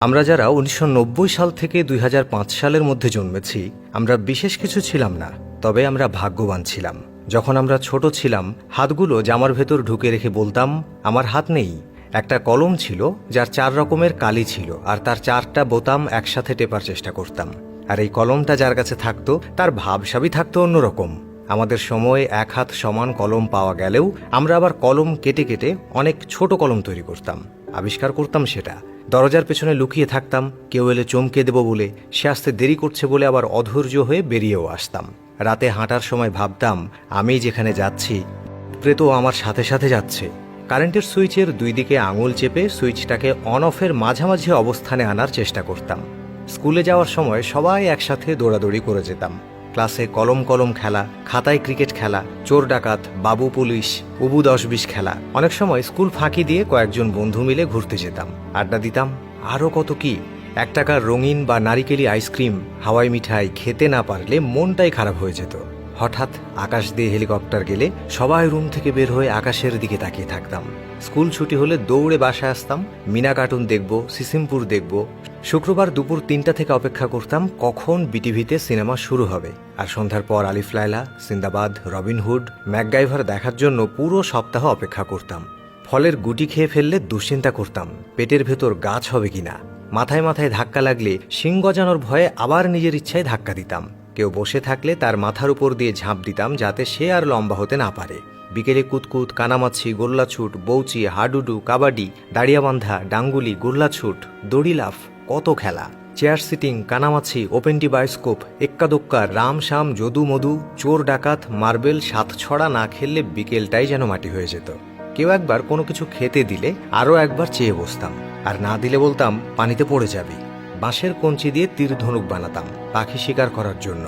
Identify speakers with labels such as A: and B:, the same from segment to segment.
A: আমরা যারা ১৯৯০ সাল থেকে ২০০৫ সালের মধ্যে জন্মেছি, আমরা বিশেষ কিছু ছিলাম না, তবে আমরা ভাগ্যবান ছিলাম। যখন আমরা ছোট ছিলাম, হাতগুলো জামার ভেতর ঢুকে রেখে বলতাম, আমার হাত নেই। একটা কলম ছিল যার ৪ রকমের কালি ছিল, আর তার ৪টা বোতাম একসাথে টেপার চেষ্টা করতাম। আর এই কলমটা যার কাছে থাকতো তার ভাবসাবই থাকতো অন্যরকম। আমাদের সময়ে ১ হাত সমান কলম পাওয়া গেলেও আমরা আবার কলম কেটে কেটে অনেক ছোট কলম তৈরি করতাম, আবিষ্কার করতাম সেটা। দরজার পেছনে লুকিয়ে থাকতাম, কেউ এলে চমকে দেব বলে। সে আসতে দেরি করছে বলে আবার অধৈর্য হয়ে বেরিয়েও আসতাম। রাতে হাঁটার সময় ভাবতাম, আমি যেখানে যাচ্ছি প্রেত আমার সাথে সাথে যাচ্ছে। কারেন্টের সুইচের ২ দিকে আঙুল চেপে সুইচটাকে অন অফের মাঝামাঝি অবস্থানে আনার চেষ্টা করতাম। স্কুলে যাওয়ার সময় সবাই একসাথে দৌড়াদৌড়ি করে যেতাম। ক্লাসে কলম কলম খেলা, খাতায় ক্রিকেট খেলা, চোর ডাকাত, বাবু পুলিশ, উবু ১০-২০ খেলা। অনেক সময় স্কুল ফাঁকি দিয়ে কয়েকজন বন্ধু মিলে ঘুরতে যেতাম, আড্ডা দিতাম। আরও কত কি! ১ টাকার রঙিন বা নারিকেলি আইসক্রিম, হাওয়াই মিঠাই খেতে না পারলে মনটাই খারাপ হয়ে যেত। হঠাৎ আকাশ দিয়ে হেলিকপ্টার গেলে সবাই রুম থেকে বের হয়ে আকাশের দিকে তাকিয়ে থাকতাম। স্কুল ছুটি হলে দৌড়ে বাসায় আসতাম, মিনা কার্টুন দেখব, সিসিমপুর দেখব। শুক্রবার দুপুর ৩টা থেকে অপেক্ষা করতাম কখন বিটিভিতে সিনেমা শুরু হবে। আর সন্ধ্যার পর আলিফ লায়লা, সিন্দাবাদ, রবিনহুড, ম্যাকগাইভার দেখার জন্য পুরো সপ্তাহ অপেক্ষা করতাম। ফলের গুটি খেয়ে ফেললে দুশ্চিন্তা করতাম পেটের ভেতর গাছ হবে কিনা। মাথায় মাথায় ধাক্কা লাগলে শিং গজানোর ভয়ে আবার নিজের ইচ্ছায় ধাক্কা দিতাম। কেউ বসে থাকলে তার মাথার উপর দিয়ে ঝাঁপ দিতাম যাতে সে আর লম্বা হতে না পারে। বিকেলে কুতকুত, কানামাছি, গোল্লাছুট, বৌচি, হাডুডু, কাবাডি, দাড়িয়াবান্ধা, ডাঙ্গুলি, গোল্লাছুট, দড়ি লাফ, কত খেলা। চেয়ার সিটিং, কানামাছি, ওপেনটি বায়োস্কোপ, এক্কা দোক্কা, রাম শাম, যদু মধু, চোর ডাকাত, মার্বেল, ৭ ছড়া না খেললে বিকেলটাই যেন মাটি হয়ে যেত। কেউ একবার কোনো কিছু খেতে দিলে আরও একবার চেয়ে বসতাম, আর না দিলে বলতাম পানিতে পড়ে যাবি। বাঁশের কঞ্চি দিয়ে তীর ধনুক বানাতাম পাখি শিকার করার জন্য।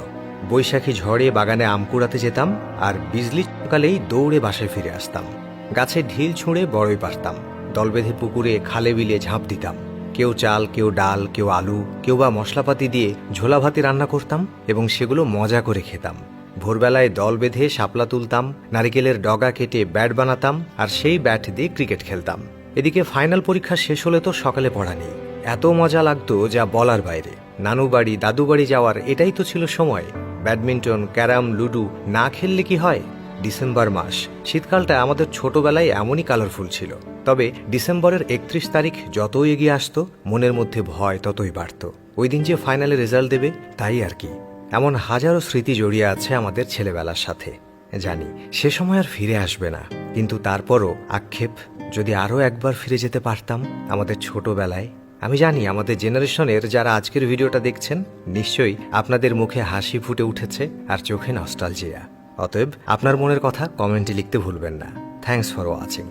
A: বৈশাখী ঝড়ে বাগানে আম কুড়াতে যেতাম, আর বিজলি চমকালেই দৌড়ে বাসায় ফিরে আসতাম। গাছে ঢিল ছুঁড়ে বড়ই পারতাম, দল বেঁধে পুকুরে খালে বিলে ঝাঁপ দিতাম। কেউ চাল, কেউ ডাল, কেউ আলু, কেউ বা মশলাপাতি দিয়ে ঝোলা ভাতি রান্না করতাম এবং সেগুলো মজা করে খেতাম। ভোরবেলায় দল বেঁধে শাপলা তুলতাম, নারিকেলের ডগা কেটে ব্যাট বানাতাম, আর সেই ব্যাট দিয়ে ক্রিকেট খেলতাম। এদিকে ফাইনাল পরীক্ষা শেষ হলে তো সকালে পড়া নেই। এত মজা লাগতো যা বলার বাইরে। নানু বাড়ি, দাদু বাড়ি যাওয়ার এটাই তো ছিল সময়। ব্যাডমিন্টন, ক্যারাম, লুডু না খেললে কি হয়? ডিসেম্বর মাস, শীতকালটা আমাদের ছোটবেলায় এমনই কালারফুল ছিল। তবে ডিসেম্বরের ৩১ তারিখ যতই এগিয়ে আসতো, মনের মধ্যে ভয় ততই বাড়ত। ওই দিন যে ফাইনালে রেজাল্ট দেবে, তাই আর কি। এমন হাজারো স্মৃতি জড়িয়ে আছে আমাদের ছেলেবেলার সাথে। জানি সে সময় আর ফিরে আসবে না, কিন্তু তারপরও আক্ষেপ, যদি আরও একবার ফিরে যেতে পারতাম আমাদের ছোটবেলায়। আমি জানি আমাদের জেনারেশনের যারা আজকের ভিডিওটা দেখছেন, নিশ্চয়ই আপনাদের মুখে হাসি ফুটে উঠেছে আর চোখে নস্টালজিয়া। অতএব আপনার মনের কথা কমেন্টে লিখতে ভুলবেন না। Thanks for watching.